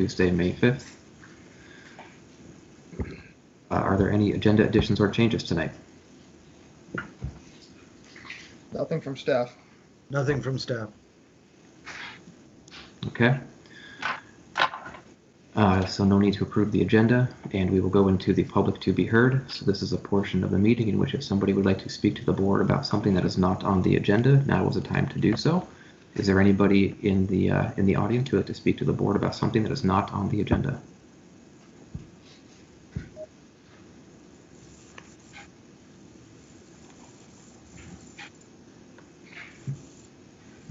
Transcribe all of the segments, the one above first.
Tuesday, May 5th. Are there any agenda additions or changes tonight? Nothing from staff. Nothing from staff. Okay. So no need to approve the agenda, and we will go into the public to be heard. So this is a portion of the meeting in which if somebody would like to speak to the board about something that is not on the agenda, now is the time to do so. Is there anybody in the audience who would like to speak to the board about something that is not on the agenda?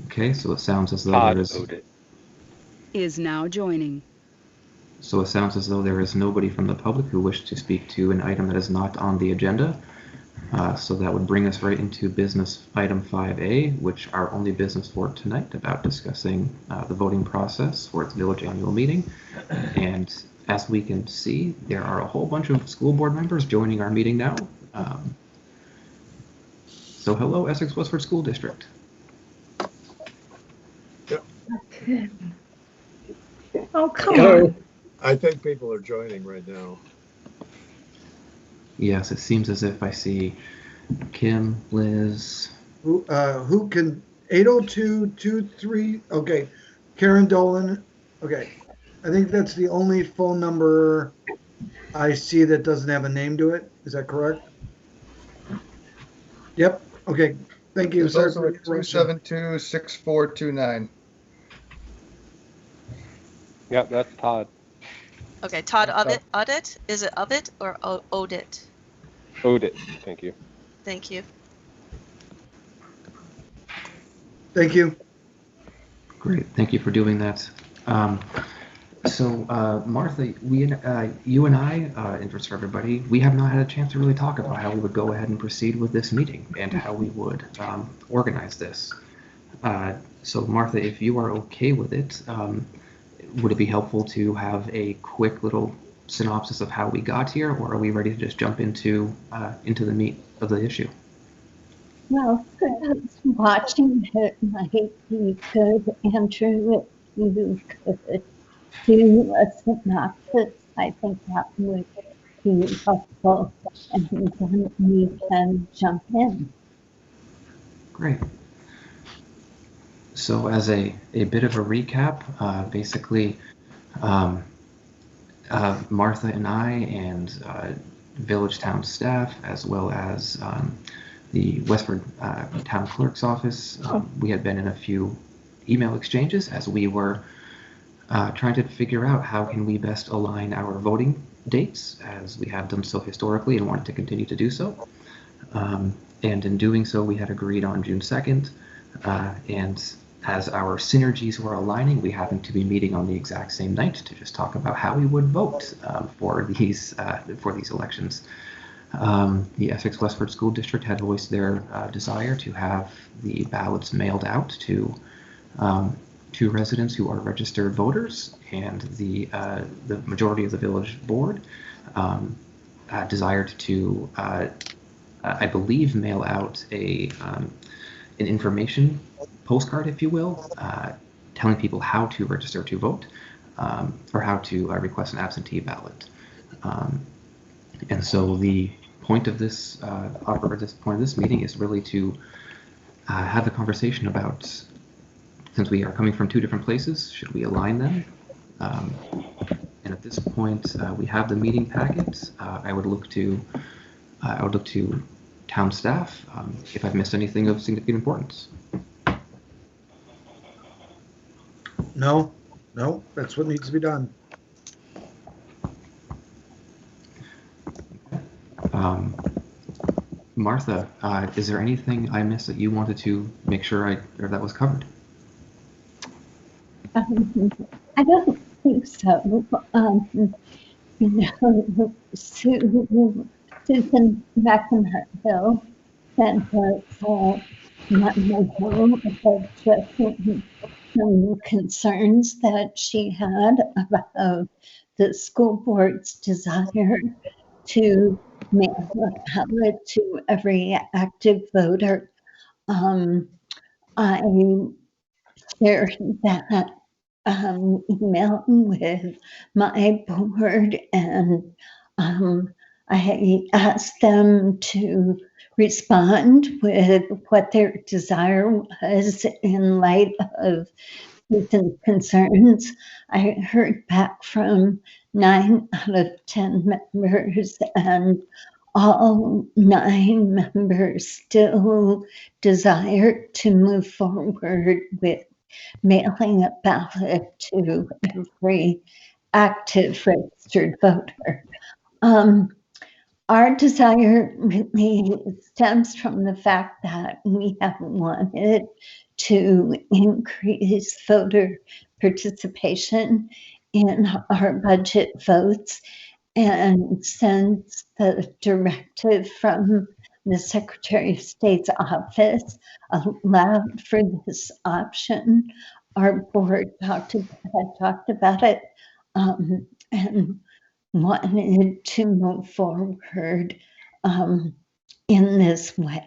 Okay, so it sounds as though Todd there is now joining. So it sounds as though there is nobody from the public who wished to speak to an item that is not on the agenda. So that would bring us right into business item 5A, which our only business for tonight, about discussing the voting process for its village annual meeting. And as we can see, there are a whole bunch of school board members joining our meeting now. So hello, Essex Westford School District. Oh, come on. I think people are joining right now. Yes, it seems as if I see Kim, Liz. Who can, 802-23, okay. Karen Dolan, okay. I think that's the only phone number I see that doesn't have a name to it. Is that correct? Yep, okay. Thank you. There's also a 272-6429. Yep, that's Todd. Okay, Todd Audit? Is it Audit or Audit? Odit, thank you. Thank you. Thank you. Great, thank you for doing that. Martha, you and I, and for everybody, we have not had a chance to really talk about how we would go ahead and proceed with this meeting and how we would organize this. So Martha, if you are okay with it, would it be helpful to have a quick little synopsis of how we got here, or are we ready to just jump into the meat of the issue? Well, for those watching it might be good, Andrew, if you could do a synopsis. I think that would be helpful, and then we can jump in. Great. So as a bit of a recap, basically, Martha and I and village town staff, as well as the Westford town clerk's office, we had been in a few email exchanges as we were trying to figure out how can we best align our voting dates, as we have done so historically and wanted to continue to do so. And in doing so, we had agreed on June 2nd, and as our synergies were aligning, we happened to be meeting on the exact same night to just talk about how we would vote for these elections. The Essex Westford School District had voiced their desire to have the ballots mailed out to residents who are registered voters, and the majority of the village board desired to, I believe, mail out an information postcard, if you will, telling people how to register to vote, or how to request an absentee ballot. And so the point of this meeting is really to have the conversation about, since we are coming from two different places, should we align them? And at this point, we have the meeting packet. I would look to town staff if I've missed anything of significant importance. No, that's what needs to be done. Martha, is there anything I missed that you wanted to make sure that was covered? I don't think so. Susan McIntyre sent us my memo addressing some concerns that she had about the school board's desire to mail a ballot to every active voter. I shared that email with my board, and I asked them to respond with what their desire was in light of recent concerns. I heard back from 9 out of 10 members, and all 9 members still desire to move forward with mailing a ballot to every active registered voter. Our desire really stems from the fact that we have wanted to increase voter participation in our budget votes. And since the directive from the Secretary of State's office allowed for this option, our board had talked about it and wanted to move forward in this way.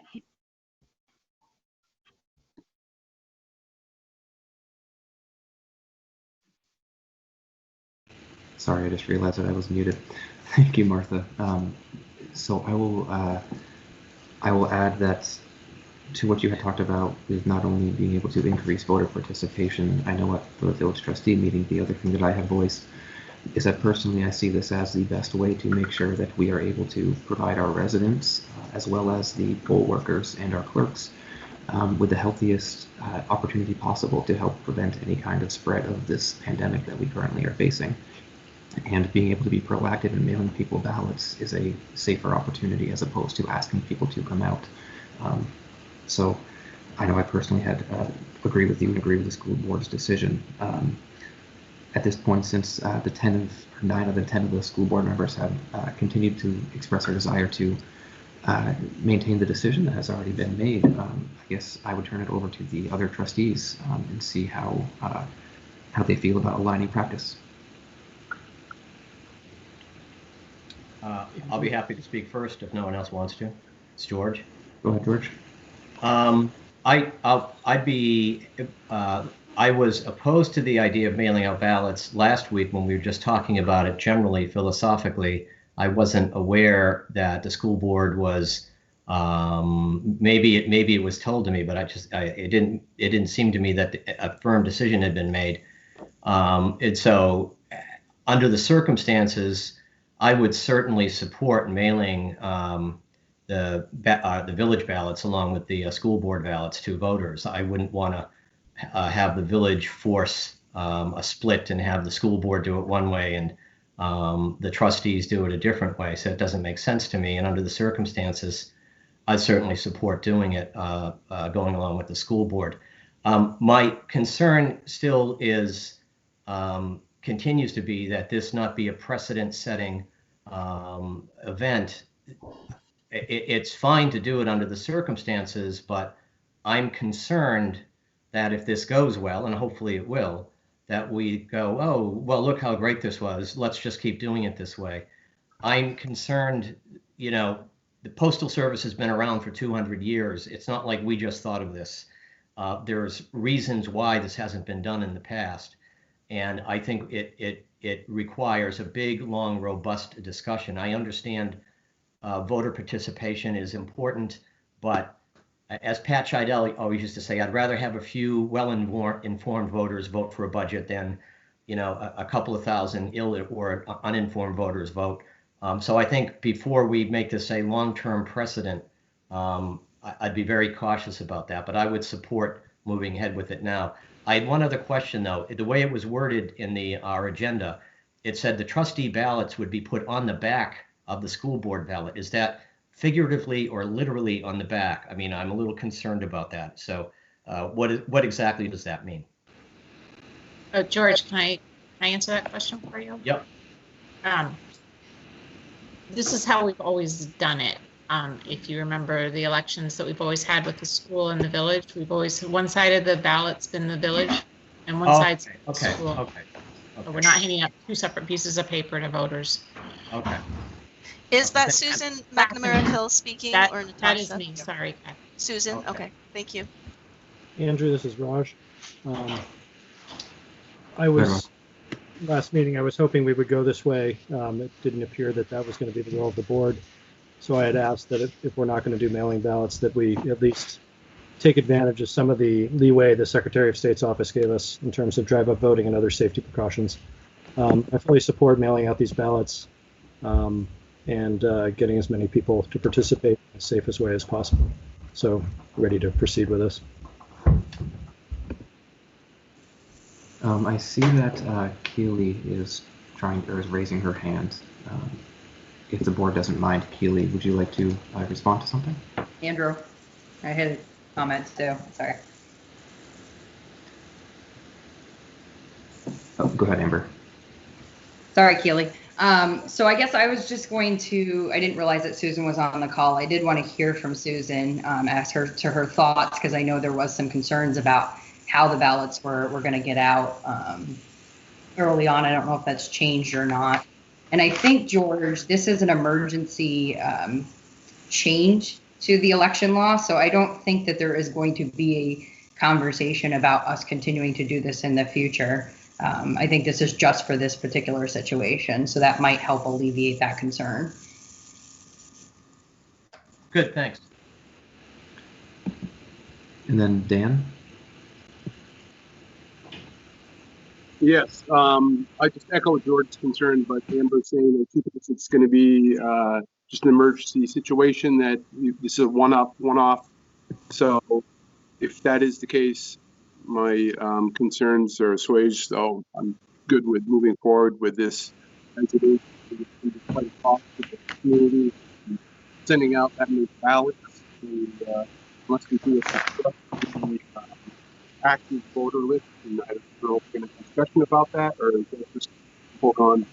Sorry, I just realized that I was muted. Thank you, Martha. So I will add that to what you had talked about with not only being able to increase voter participation. I know at the village trustee meeting, the other thing that I have voiced is that personally I see this as the best way to make sure that we are able to provide our residents as well as the poll workers and our clerks with the healthiest opportunity possible to help prevent any kind of spread of this pandemic that we currently are facing. And being able to be proactive in mailing people ballots is a safer opportunity as opposed to asking people to come out. So I know I personally had agree with you and agree with the school board's decision. At this point, since the 9 of the 10 of the school board members have continued to express their desire to maintain the decision that has already been made, I guess I would turn it over to the other trustees and see how they feel about aligning practice. I'll be happy to speak first if no one else wants to. It's George. Go ahead, George. I was opposed to the idea of mailing out ballots last week when we were just talking about it generally, philosophically. I wasn't aware that the school board was, maybe it was told to me, but it didn't seem to me that a firm decision had been made. And so under the circumstances, I would certainly support mailing the village ballots along with the school board ballots to voters. I wouldn't want to have the village force a split and have the school board do it one way and the trustees do it a different way. So it doesn't make sense to me. And under the circumstances, I certainly support doing it, going along with the school board. My concern still is, continues to be that this not be a precedent-setting event. It's fine to do it under the circumstances, but I'm concerned that if this goes well, and hopefully it will, that we go, oh, well, look how great this was. Let's just keep doing it this way. I'm concerned, the Postal Service has been around for 200 years. It's not like we just thought of this. There's reasons why this hasn't been done in the past. And I think it requires a big, long, robust discussion. I understand voter participation is important, but as Pat Scheidel always used to say, I'd rather have a few well-informed voters vote for a budget than, a couple of thousand ill or uninformed voters vote. So I think before we make this a long-term precedent, I'd be very cautious about that, but I would support moving ahead with it now. I had one other question, though. The way it was worded in our agenda, it said the trustee ballots would be put on the back of the school board ballot. Is that figuratively or literally on the back? I mean, I'm a little concerned about that. So what exactly does that mean? George, can I answer that question for you? Yep. This is how we've always done it. If you remember the elections that we've always had with the school and the village, we've always, one side of the ballot's been the village and one side's the school. Okay. So we're not handing out 2 separate pieces of paper to voters. Okay. Is that Susan McNamara Hill speaking or Natasha? That is me, sorry. Susan, okay, thank you. Andrew, this is Raj. last meeting, I was hoping we would go this way. It didn't appear that that was going to be the will of the board. So I had asked that if we're not going to do mailing ballots, that we at least take advantage of some of the leeway the Secretary of State's office gave us in terms of drive-up voting and other safety precautions. I fully support mailing out these ballots and getting as many people to participate in the safest way as possible. So ready to proceed with this. I see that Keely is raising her hand. If the board doesn't mind, Keely, would you like to respond to something? Andrew, I had a comment too. Sorry. Oh, go ahead, Amber. Sorry, Keely. So I guess I was just going to, I didn't realize that Susan was on the call. I did want to hear from Susan, ask her to her thoughts, because I know there was some concerns about how the ballots were going to get out early on. I don't know if that's changed or not. And I think, George, this is an emergency change to the election law. So I don't think that there is going to be a conversation about us continuing to do this in the future. I think this is just for this particular situation. So that might help alleviate that concern. Good, thanks. And then Dan? Yes, I just echo George's concern, but Amber's saying that it's going to be just an emergency situation, that this is a one-off. So if that is the case, my concerns are assuaged. So I'm good with moving forward with this as it is. It's quite a cost to the community, sending out that many ballots, and unless we do a active voter list, and I don't know if we're going to have a discussion about that, or is that just foregone?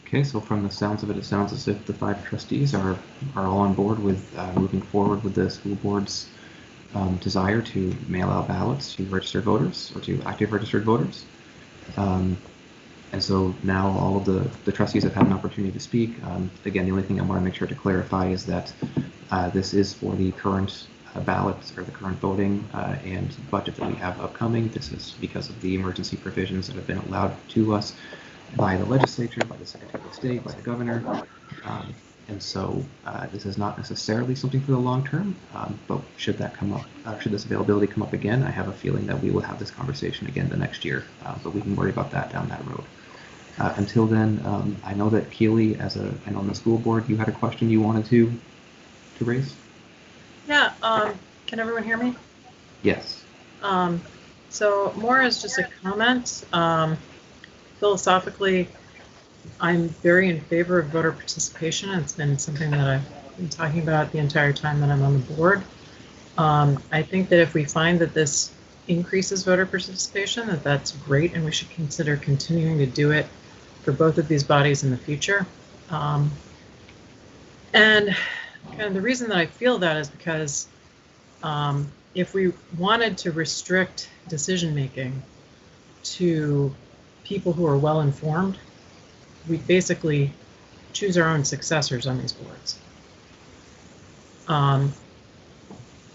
Okay, so from the sounds of it, it sounds as if the 5 trustees are all on board with moving forward with the school board's desire to mail out ballots to registered voters, or to active registered voters. And so now all of the trustees have had an opportunity to speak. Again, the only thing I want to make sure to clarify is that this is for the current ballots, or the current voting and budget that we have upcoming. This is because of the emergency provisions that have been allowed to us by the legislature, by the Secretary of State, by the governor. And so this is not necessarily something for the long term, but should that come up, should this availability come up again, I have a feeling that we will have this conversation again the next year, but we can worry about that down that road. Until then, I know that Keely, I know on the school board, you had a question you wanted to raise? Yeah, can everyone hear me? Yes. So more as just a comment. Philosophically, I'm very in favor of voter participation. It's been something that I've been talking about the entire time that I'm on the board. I think that if we find that this increases voter participation, that's great, and we should consider continuing to do it for both of these bodies in the future. And the reason that I feel that is because if we wanted to restrict decision making to people who are well informed, we basically choose our own successors on these boards.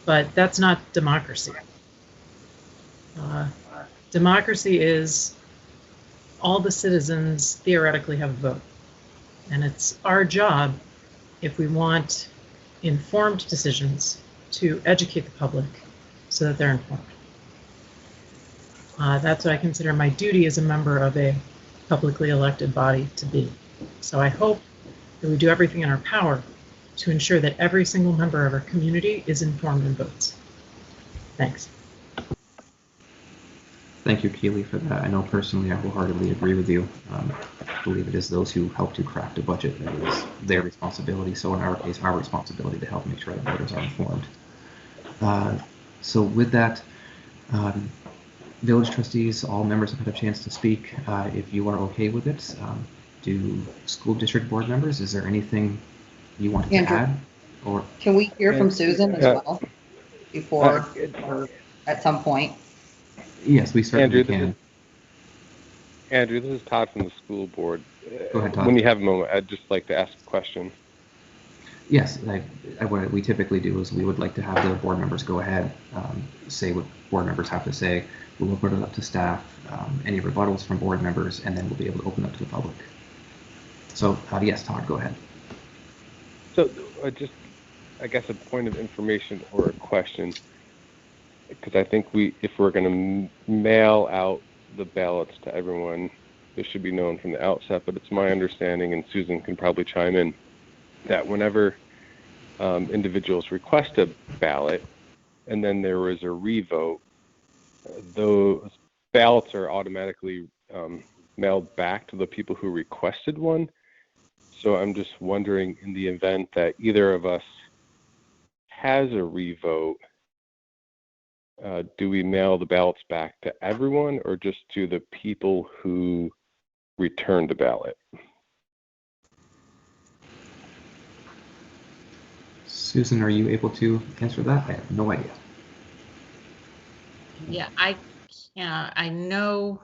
But that's not democracy. Democracy is all the citizens theoretically have a vote. And it's our job, if we want informed decisions, to educate the public so that they're informed. That's what I consider my duty as a member of a publicly elected body to be. So I hope that we do everything in our power to ensure that every single member of our community is informed and votes. Thanks. Thank you, Keely, for that. I know personally I wholeheartedly agree with you. I believe it is those who help to craft a budget that is their responsibility. So in our case, our responsibility to help make sure that voters are informed. So with that, village trustees, all members have had a chance to speak. If you are okay with it, do school district board members, is there anything you want to add? Or can we hear from Susan as well before or at some point? Yes, we certainly can. Andrew, this is Todd from the school board. Go ahead, Todd. When you have a moment, I'd just like to ask a question. Yes, what we typically do is we would like to have the board members go ahead, say what board members have to say. We'll put it up to staff, any rebuttals from board members, and then we'll be able to open up to the public. So yes, Todd, go ahead. So just, I guess, a point of information or a question, because I think if we're going to mail out the ballots to everyone, this should be known from the outset, but it's my understanding, and Susan can probably chime in, that whenever individuals request a ballot and then there is a revote, those ballots are automatically mailed back to the people who requested one. So I'm just wondering, in the event that either of us has a revote, do we mail the ballots back to everyone or just to the people who returned the ballot? Susan, are you able to answer that? I have no idea. Yeah, I can't. I know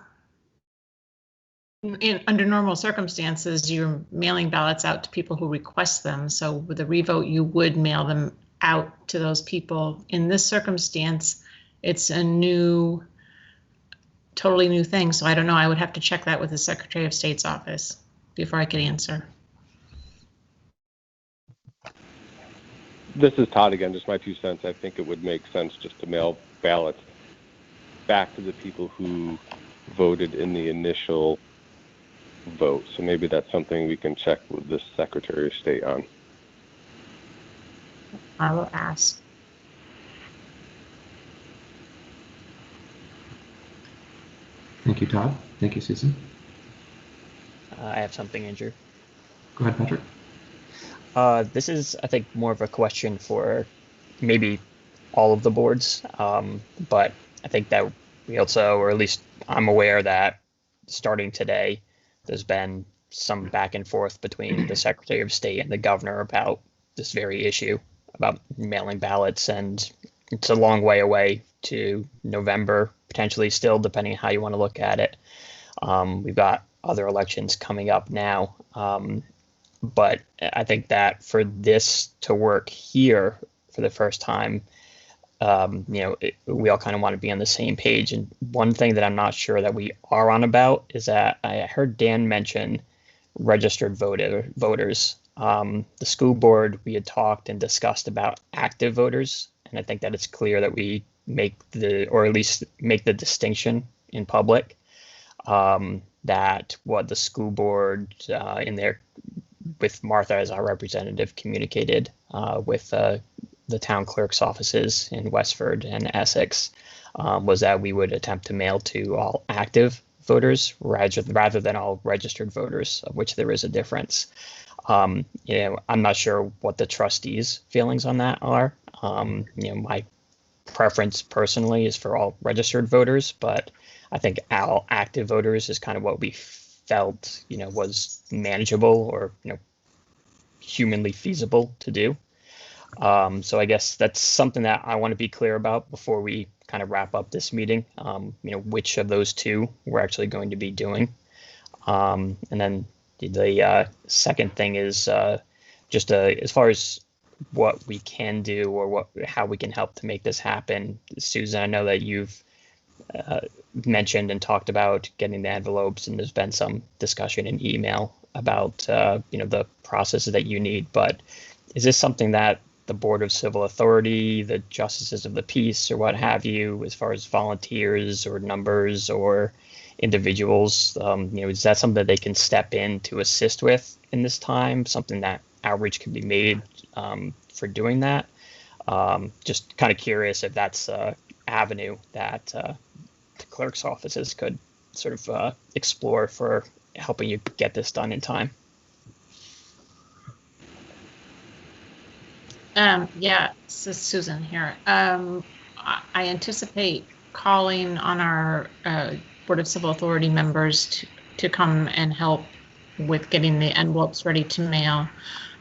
under normal circumstances, you're mailing ballots out to people who request them. So with a revote, you would mail them out to those people. In this circumstance, it's a totally new thing. So I don't know. I would have to check that with the Secretary of State's office before I could answer. This is Todd again, just my 2 cents. I think it would make sense just to mail ballots back to the people who voted in the initial vote. So maybe that's something we can check with the Secretary of State on. I will ask. Thank you, Todd. Thank you, Susan. I have something, Andrew. Go ahead, Patrick. This is, I think, more of a question for maybe all of the boards, but I think that we also, or at least I'm aware that starting today, there's been some back and forth between the Secretary of State and the governor about this very issue, about mailing ballots, and it's a long way away to November, potentially still, depending on how you want to look at it. We've got other elections coming up now. But I think that for this to work here for the first time, we all kind of want to be on the same page. And one thing that I'm not sure that we are on about is that I heard Dan mention registered voters. The school board, we had talked and discussed about active voters. And I think that it's clear that we or at least make the distinction in public, that what the school board with Martha as our representative communicated with the town clerk's offices in Westford and Essex was that we would attempt to mail to all active voters rather than all registered voters, of which there is a difference. I'm not sure what the trustees' feelings on that are. My preference personally is for all registered voters, but I think all active voters is kind of what we felt, was manageable or, humanly feasible to do. So I guess that's something that I want to be clear about before we kind of wrap up this meeting, which of those two we're actually going to be doing. And then the second thing is just as far as what we can do or how we can help to make this happen. Susan, I know that you've mentioned and talked about getting the envelopes, and there's been some discussion in email about the processes that you need, but is this something that the Board of Civil Authority, the Justices of the Peace, or what have you, as far as volunteers or numbers or individuals, is that something that they can step in to assist with in this time, something that outreach can be made for doing that? Just kind of curious if that's an avenue that the clerk's offices could sort of explore for helping you get this done in time. Yeah, this is Susan here. I anticipate calling on our Board of Civil Authority members to come and help with getting the envelopes ready to mail.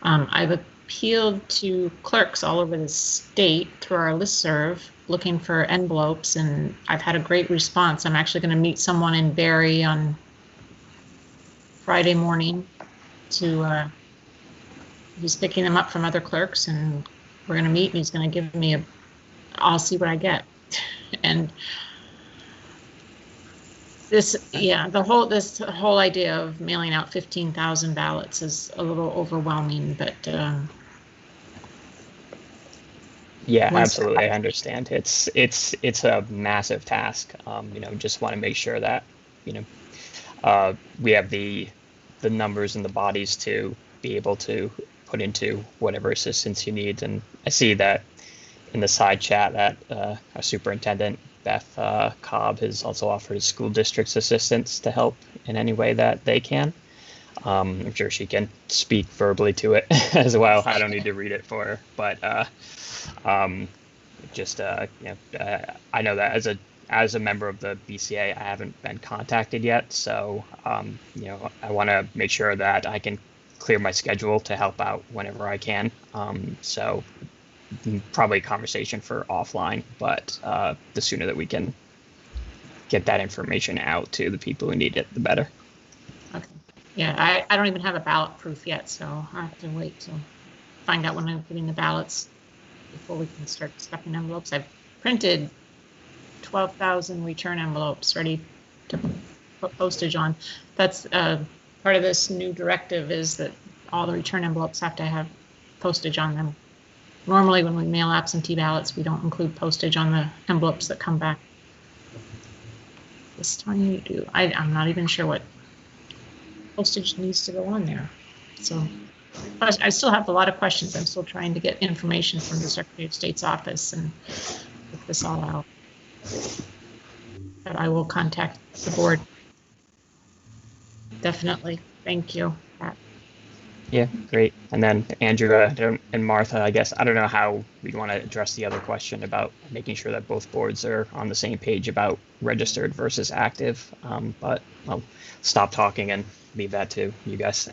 I've appealed to clerks all over the state through our listserv looking for envelopes, and I've had a great response. I'm actually going to meet someone in Barrie on Friday morning to he's picking them up from other clerks, and we're going to meet, and he's going to give me I'll see what I get. And this whole idea of mailing out 15,000 ballots is a little overwhelming, but yeah, absolutely. I understand. It's a massive task. Just want to make sure that, we have the numbers and the bodies to be able to put into whatever assistance you need. And I see that in the side chat that our superintendent, Beth Cobb, has also offered his school district's assistance to help in any way that they can. I'm sure she can speak verbally to it as well. I don't need to read it for her, but I know that as a member of the BCA, I haven't been contacted yet. So, I want to make sure that I can clear my schedule to help out whenever I can. So probably a conversation for offline, but the sooner that we can get that information out to the people who need it, the better. okay. Yeah, I don't even have a ballot proof yet, so I have to wait to find out when I'm getting the ballots before we can start stuffing envelopes. I've printed 12,000 return envelopes ready to put postage on. That's part of this new directive, is that all the return envelopes have to have postage on them. Normally, when we mail absentee ballots, we don't include postage on the envelopes that come back. This time you do. I'm not even sure what postage needs to go on there. So I still have a lot of questions. I'm still trying to get information from the Secretary of State's office and get this all out. But I will contact the board. Definitely. Thank you. Yeah, great. And then Andrea and Martha, I guess, I don't know how we'd want to address the other question about making sure that both boards are on the same page about registered versus active. But I'll stop talking and leave that to you guys.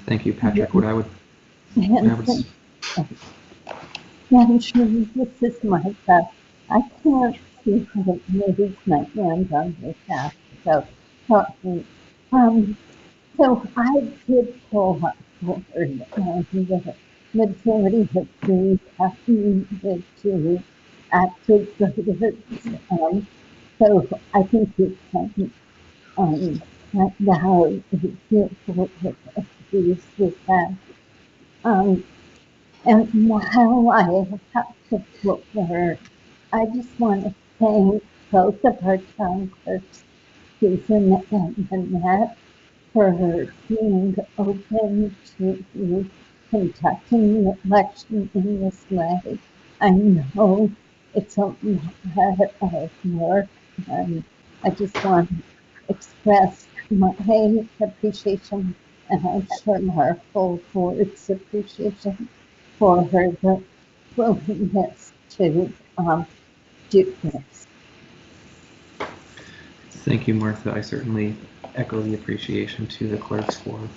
Thank you, Patrick. What I would I'm sure this is Martha. I can't see how it moves my hand on this app. So I did pull up forward the majority of the happening to active voters. So I think you can now use with that. And while I have to put her, I just want to thank both of our town clerks, Susan and Annette, for being open to conducting the election in this way. I know it's a lot of work, and I just want to express my appreciation, and I'm sure our full board's appreciation for the willingness to do this. Thank you, Martha. I certainly echo the appreciation to the clerks for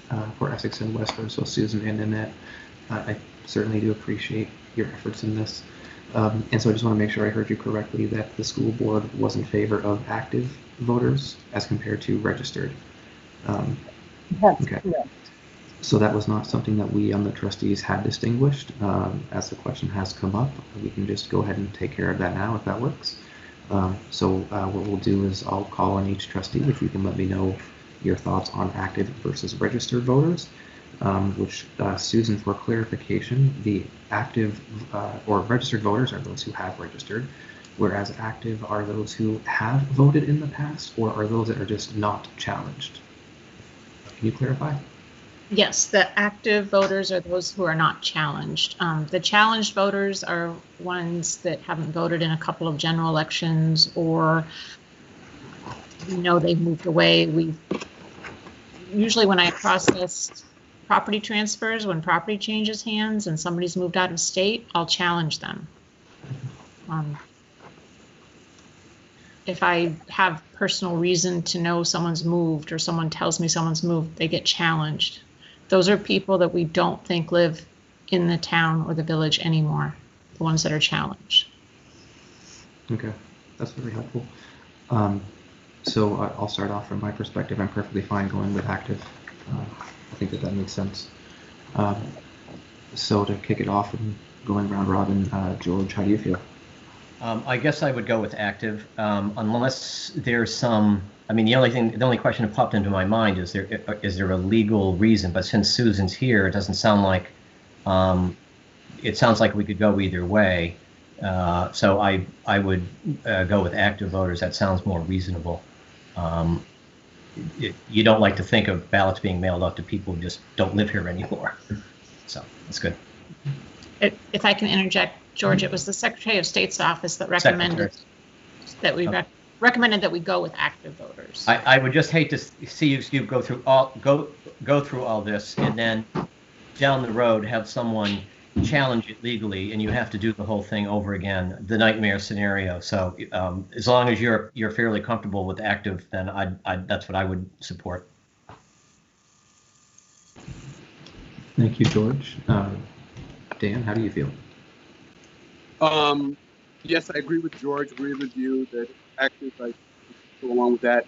Essex and Westford, so Susan and Annette. I certainly do appreciate your efforts in this. And so I just want to make sure I heard you correctly that the school board was in favor of active voters as compared to registered. That's okay. Correct. So that was not something that we on the trustees had distinguished. As the question has come up, we can just go ahead and take care of that now if that works. So what we'll do is I'll call on each trustee if you can let me know your thoughts on active versus registered voters, which Susan, for clarification, the active or registered voters are those who have registered, whereas active are those who have voted in the past or are those that are just not challenged. Can you clarify? Yes, the active voters are those who are not challenged. The challenged voters are ones that haven't voted in a couple of general elections, or they've moved away. Usually when I process property transfers, when property changes hands and somebody's moved out of state, I'll challenge them. If I have personal reason to know someone's moved or someone tells me someone's moved, they get challenged. Those are people that we don't think live in the town or the village anymore, the ones that are challenged. Okay, that's very helpful. So I'll start off from my perspective. I'm perfectly fine going with active. I think that makes sense. So to kick it off and going round robin, George, how do you feel? I guess I would go with active, unless there's some. I mean, the only question that popped into my mind is there a legal reason? But since Susan's here, it doesn't sound like. It sounds like we could go either way. So I would go with active voters. That sounds more reasonable. You don't like to think of ballots being mailed out to people who just don't live here anymore. So that's good. If I can interject, George, it was the Secretary of State's office that recommended that we recommended that we go with active voters. I would just hate to see you go through all this and then down the road have someone challenge it legally and you have to do the whole thing over again, the nightmare scenario. So as long as you're fairly comfortable with active, then that's what I would support. Thank you, George. Dan, how do you feel? Yes, I agree with George, agree with you that active, I go along with that.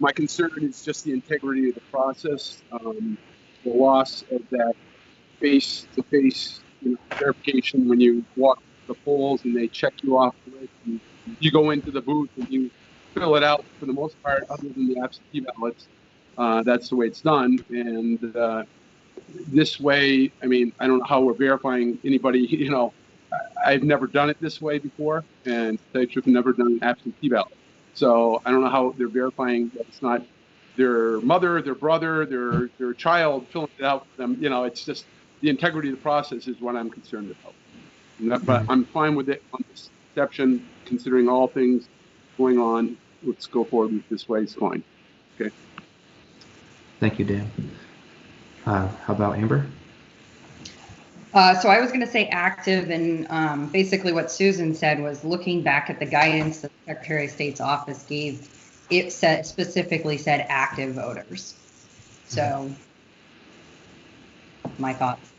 My concern is just the integrity of the process, the loss of that face-to-face verification when you walk the polls and they check you off the list and you go into the booth and you fill it out for the most part, other than the absentee ballots. That's the way it's done. And this way, I mean, I don't know how we're verifying anybody, I've never done it this way before, and I've never done an absentee ballot. So I don't know how they're verifying that it's not their mother, their brother, their child filling it out for them. It's just the integrity of the process is what I'm concerned about. But I'm fine with it on this exception, considering all things going on. Let's go forward with this way it's going. Okay. Thank you, Dan. How about Amber? So I was going to say active, and basically what Susan said was looking back at the guidance that the Secretary of State's office gave, it specifically said active voters. So my thoughts.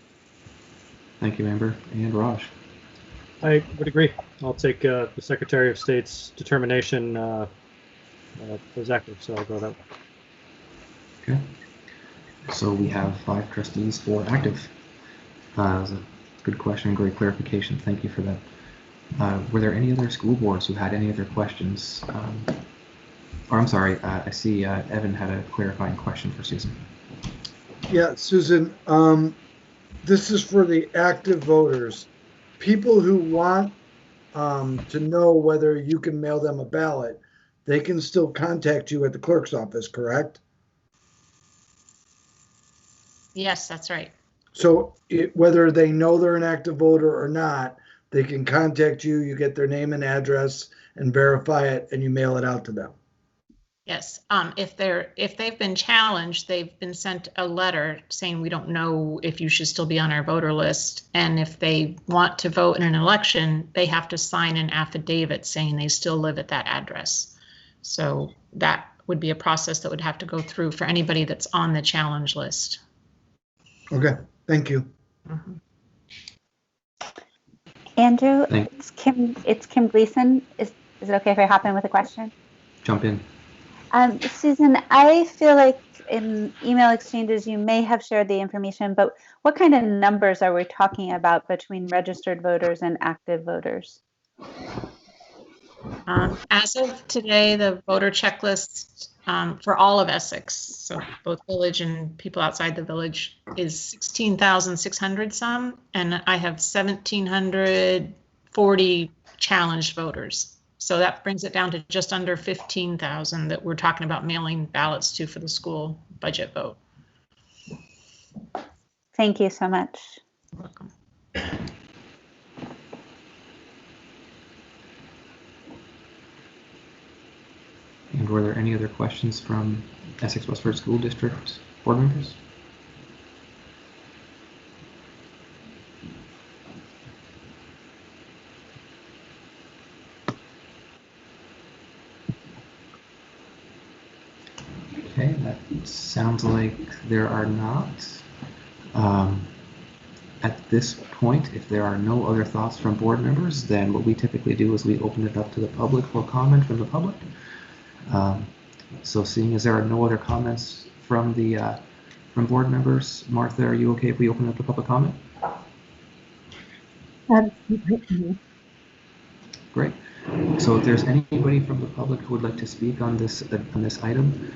Thank you, Amber. And Raj? I would agree. I'll take the Secretary of State's determination as active, so I'll go that way. Okay. So we have 5 trustees for active. That was a good question, great clarification. Thank you for that. Were there any other school boards who had any other questions? Or I'm sorry, I see Evan had a clarifying question for Susan. Yeah, Susan, this is for the active voters. People who want to know whether you can mail them a ballot, they can still contact you at the clerk's office, correct? Yes, that's right. So whether they know they're an active voter or not, they can contact you, you get their name and address and verify it, and you mail it out to them. Yes, if they've been challenged, they've been sent a letter saying we don't know if you should still be on our voter list. And if they want to vote in an election, they have to sign an affidavit saying they still live at that address. So that would be a process that would have to go through for anybody that's on the challenge list. Okay, thank you. Mm-hmm. Andrew, it's Kim Gleason. Is it okay if I hop in with a question? Jump in. Susan, I feel like in email exchanges you may have shared the information, but what kind of numbers are we talking about between registered voters and active voters? As of today, the voter checklist for all of Essex, so both village and people outside the village, is 16,600 some, and I have 1,740 challenged voters. So that brings it down to just under 15,000 that we're talking about mailing ballots to for the school budget vote. Thank you so much. You're welcome. And were there any other questions from Essex Westford School District board members? Okay, that sounds like there are not. At this point, if there are no other thoughts from board members, then what we typically do is we open it up to the public for comment from the public. So seeing as there are no other comments from the from board members? Martha, are you okay if we open up the public comment? Absolutely. Great. So if there's anybody from the public who would like to speak on this item,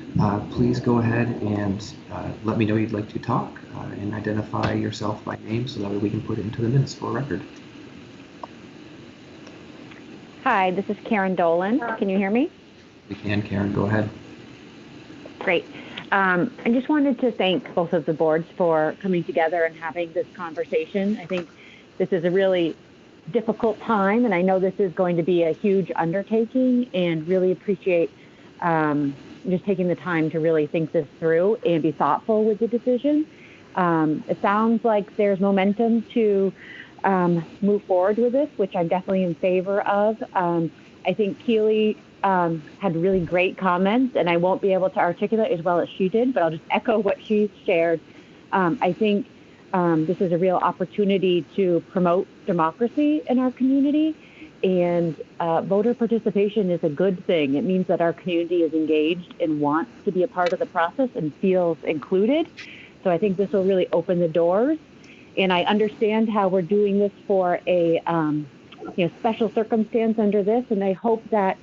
please go ahead and let me know you'd like to talk and identify yourself by name so that way we can put it into the minutes for record. Hi, this is Karen Dolan. Can you hear me? We can, Karen, go ahead. Great. I just wanted to thank both of the boards for coming together and having this conversation. I think this is a really difficult time, and I know this is going to be a huge undertaking, and really appreciate just taking the time to really think this through and be thoughtful with the decision. It sounds like there's momentum to move forward with this, which I'm definitely in favor of. I think Keely had really great comments, and I won't be able to articulate as well as she did, but I'll just echo what she shared. I think this is a real opportunity to promote democracy in our community, and voter participation is a good thing. It means that our community is engaged and wants to be a part of the process and feels included. So I think this will really open the doors. And I understand how we're doing this for a special circumstance under this, and I hope that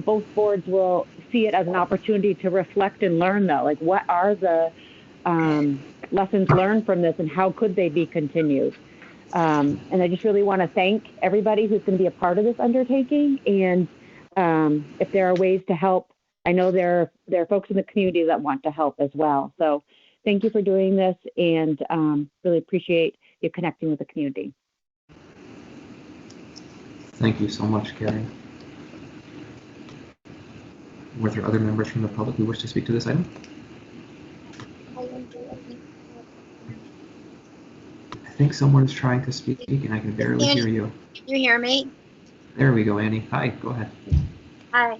both boards will see it as an opportunity to reflect and learn, though. Like, what are the lessons learned from this, and how could they be continued? And I just really want to thank everybody who's going to be a part of this undertaking. And if there are ways to help, I know there are folks in the community that want to help as well. So thank you for doing this, and really appreciate you connecting with the community. Thank you so much, Karen. Were there other members from the public who wish to speak to this item? I think someone's trying to speak, and I can barely hear you. Can you hear me? There we go, Annie. Hi, go ahead. Hi.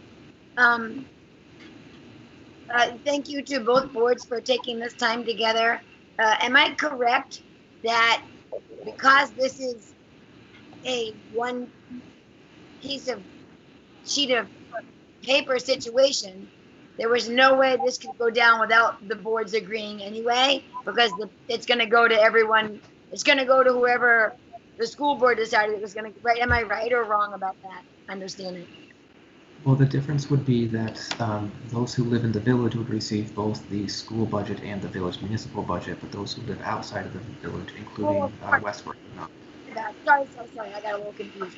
Thank you to both boards for taking this time together. Am I correct that because this is a one sheet of paper situation, there was no way this could go down without the boards agreeing anyway, because it's going to go to everyone. It's going to go to whoever the school board decided it was going to. Right? Am I right or wrong about that understanding? Well, the difference would be that those who live in the village would receive both the school budget and the village municipal budget, but those who live outside of the village, including Westford, not. Sorry, I got a little confused.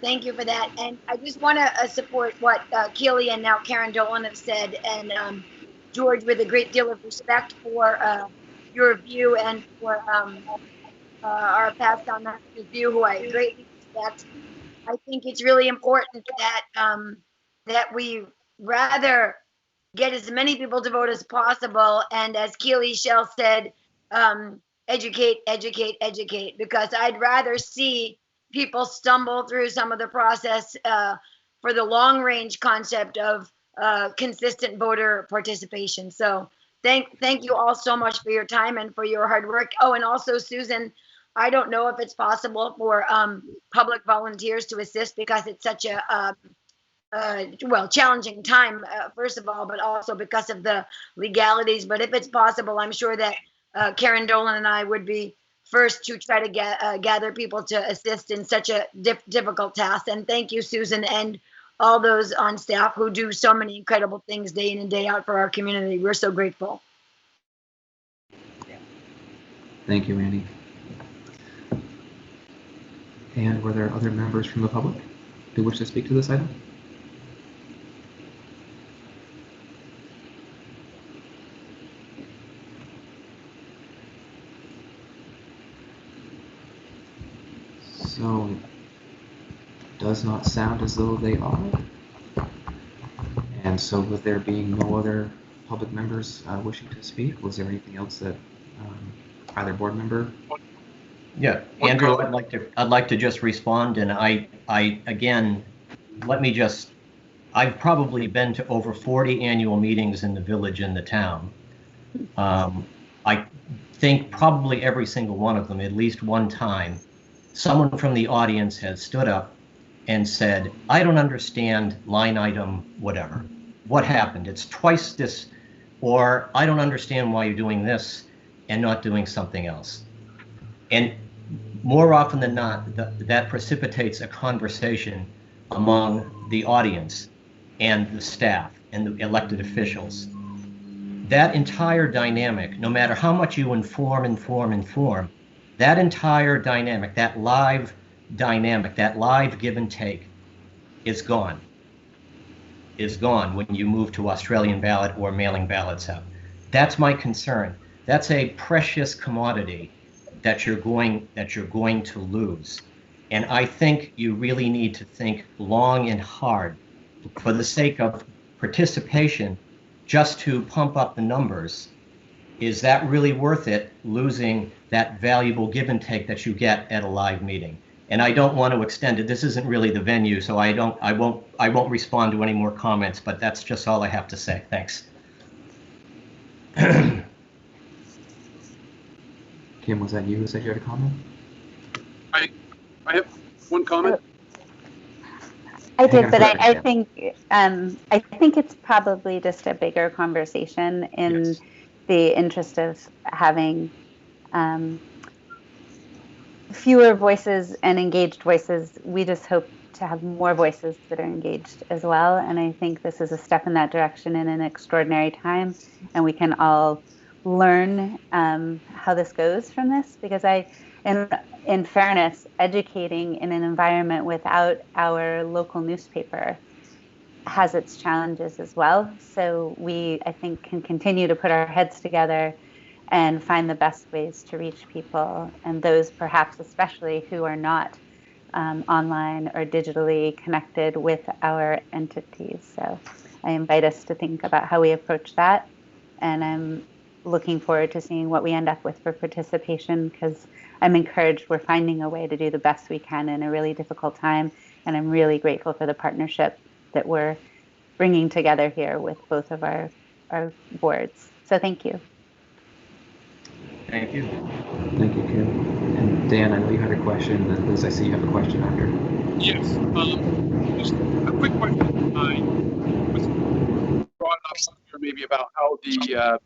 Thank you for that. And I just want to support what Keely and now Karen Dolan have said, and George, with a great deal of respect for your view and for our past on that view, who I greatly respect. I think it's really important that that we rather get as many people to vote as possible, and as Keely Shell said, educate, educate, educate, because I'd rather see people stumble through some of the process for the long range concept of consistent voter participation. So thank you all so much for your time and for your hard work. Oh, and also Susan, I don't know if it's possible for public volunteers to assist, because it's such a challenging time, first of all, but also because of the legalities. But if it's possible, I'm sure that Karen Dolan and I would be first to try to gather people to assist in such a difficult task. And thank you, Susan, and all those on staff who do so many incredible things day in and day out for our community. We're so grateful. Thank you, Annie. And were there other members from the public who wish to speak to this item? So it does not sound as though they are. And so with there being no other public members wishing to speak, was there anything else that either board member? Yeah, Andrew, I'd like to just respond, and I again, I've probably been to over 40 annual meetings in the village and the town. I think probably every single one of them, at least one time, someone from the audience has stood up and said, I don't understand line item, whatever. What happened? It's twice this or I don't understand why you're doing this and not doing something else. And more often than not, that precipitates a conversation among the audience and the staff and the elected officials. That entire dynamic, no matter how much you inform, that entire dynamic, that live dynamic, that live give and take is gone when you move to Australian ballot or mailing ballots out. That's my concern. That's a precious commodity that you're going to lose. And I think you really need to think long and hard for the sake of participation, just to pump up the numbers. Is that really worth it, losing that valuable give and take that you get at a live meeting? And I don't want to extend it. This isn't really the venue, so I won't respond to any more comments, but that's just all I have to say. Thanks. Kim, was that you who said you had a comment? I have one comment. I did, but I think it's probably just a bigger conversation in the interest of having fewer voices and engaged voices. We just hope to have more voices that are engaged as well. And I think this is a step in that direction in an extraordinary time, and we can all learn how this goes from this, because in fairness, educating in an environment without our local newspaper has its challenges as well. So we, I think, can continue to put our heads together and find the best ways to reach people, and those perhaps especially who are not online or digitally connected with our entities. So I invite us to think about how we approach that, and I'm looking forward to seeing what we end up with for participation, because I'm encouraged we're finding a way to do the best we can in a really difficult time, and I'm really grateful for the partnership that we're bringing together here with both of our boards. So thank you. Thank you. Thank you, Kim. And Dan, I know you had a question, and Liz, I see you have a question after. Yes. Just a quick question. I was brought up here maybe about how the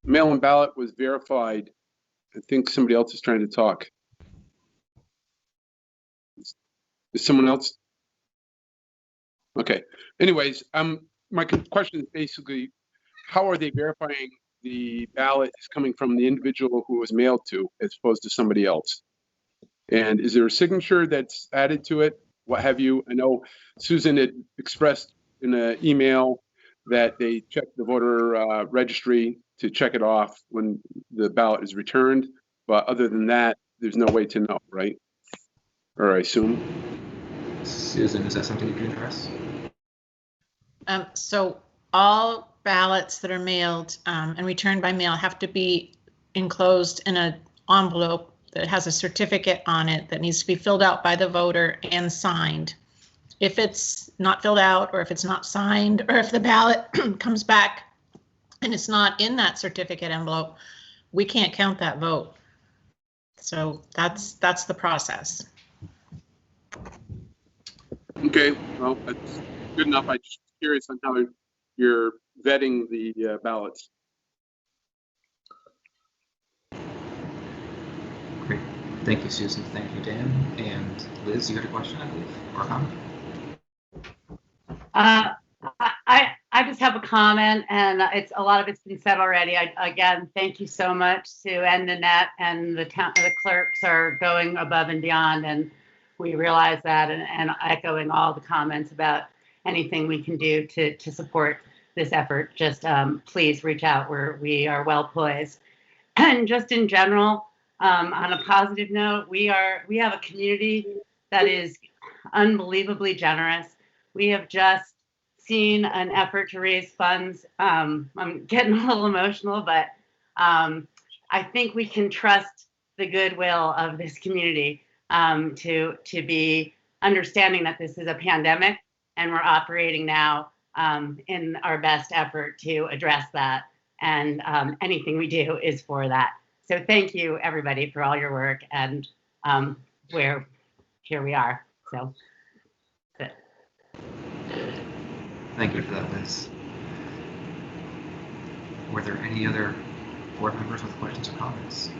mail-in ballot was verified. I think somebody else is trying to talk. Is someone else? Okay. Anyways, my question is basically, how are they verifying the ballot is coming from the individual who was mailed to, as opposed to somebody else? And is there a signature that's added to it? What have you? I know Susan had expressed in an email that they check the voter registry to check it off when the ballot is returned. But other than that, there's no way to know, right? Or I assume. Susan, is that something you can address? So all ballots that are mailed and returned by mail have to be enclosed in an envelope that has a certificate on it that needs to be filled out by the voter and signed. If it's not filled out, or if it's not signed, or if the ballot comes back and it's not in that certificate envelope, we can't count that vote. So that's the process. Okay, well, that's good enough. I'm just curious on how you're vetting the ballots. Great. Thank you, Susan. Thank you, Dan. And Liz, you had a question, I believe, or a comment? I just have a comment, and a lot of it's been said already. Again, thank you so much. Sue and Nanette and the clerks are going above and beyond, and we realize that, and echoing all the comments about anything we can do to support this effort. Just please reach out. We are well poised. And just in general, on a positive note, we have a community that is unbelievably generous. We have just seen an effort to raise funds. I'm getting a little emotional, but I think we can trust the goodwill of this community to be understanding that this is a pandemic, and we're operating now in our best effort to address that. And anything we do is for that. So thank you, everybody, for all your work, and here we are. So that's it. Thank you for that, Liz. Were there any other board members with questions or comments?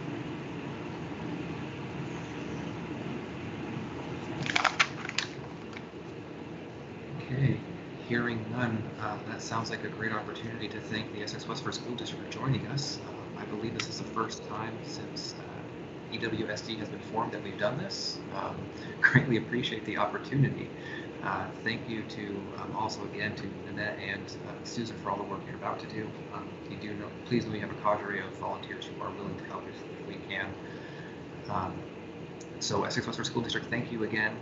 Okay, hearing none, that sounds like a great opportunity to thank the Essex Westford School District for joining us. I believe this is the first time since EWSD has been formed that we've done this. Greatly appreciate the opportunity. Thank you to also again to Nanette and Susan for all the work you're about to do. You do know, please know we have a cadre of volunteers who are willing to help if we can. So Essex Westford School District, thank you again.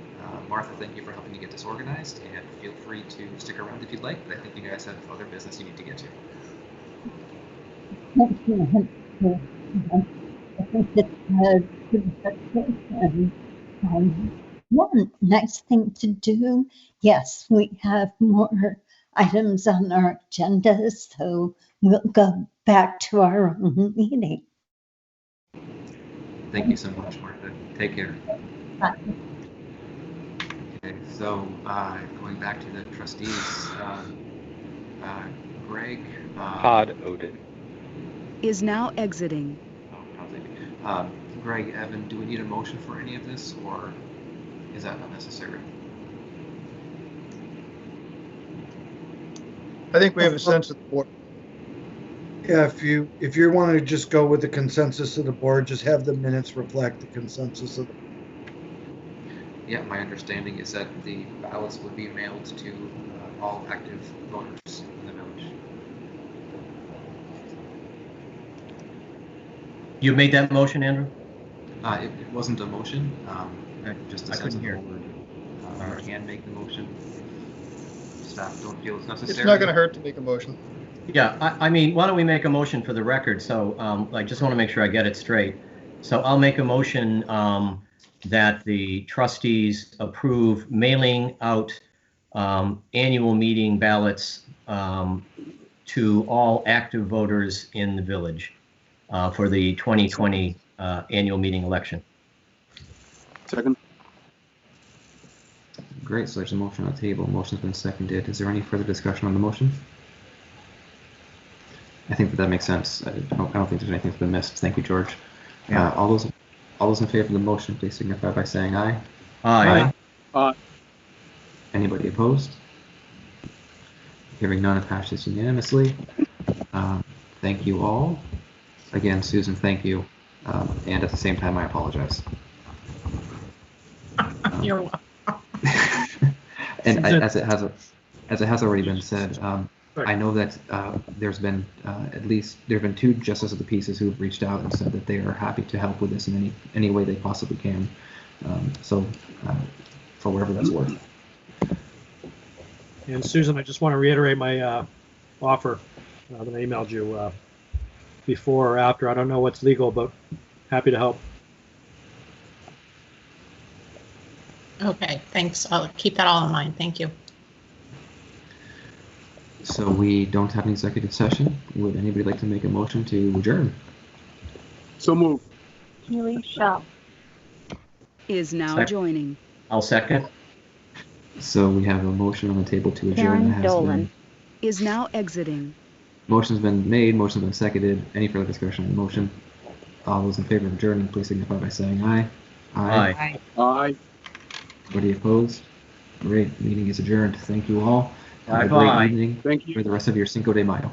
Martha, thank you for helping me get this organized, and feel free to stick around if you'd like, but I think you guys have other business you need to get to. One nice thing to do, yes, we have more items on our agenda, so we'll go back to our own meeting. Thank you so much, Martha. Take care. Bye. Okay, so going back to the trustees, Greg. Todd Odin. Is now exiting. Greg, Evan, do we need a motion for any of this, or is that not necessary? I think we have a sense of the board. Yeah, if you want to just go with the consensus of the board, just have the minutes reflect the consensus of the. Yeah, my understanding is that the ballots would be mailed to all active voters in the village. You made that motion, Andrew? It wasn't a motion, just a I sense couldn't of hear. the board. You can make the motion. Staff don't feel it's necessary. It's not going to hurt to make a motion. Yeah, I mean, why don't we make a motion for the record? So I just want to make sure I get it straight. So I'll make a motion that the trustees approve mailing out annual meeting ballots to all active voters in the village for the 2020 annual meeting election. Second. Great, so there's a motion on the table. Motion's been seconded. Is there any further discussion on the motion? I think that makes sense. I don't think there's anything that's been missed. Thank you, George. Yeah. All those in favor of the motion, please signify by saying aye. Aye. Aye. Anybody opposed? Hearing none, it passes unanimously. Thank you all. Again, Susan, thank you. And at the same time, I apologize. You're welcome. And as it has already been said, I know that there's been two justices of the peace who've reached out and said that they are happy to help with this in any way they possibly can. So for whatever that's worth. And Susan, I just want to reiterate my offer that I emailed you before or after. I don't know what's legal, but happy to help. Okay, thanks. I'll keep that all in mind. Thank you. So we don't have an executive session. Would anybody like to make a motion to adjourn? So move. Keely Shaw is now joining. I'll second. So we have a motion on the table to adjourn. Karen Dolan is now exiting. Motion's been made, motion's been seconded. Any further discussion on the motion? All those in favor of adjourning, please signify by saying aye. Aye. Aye. Anybody opposed? Great, meeting is adjourned. Thank you all. Have a Bye-bye. great evening. Thank you. For the rest of your Cinco de Mayo.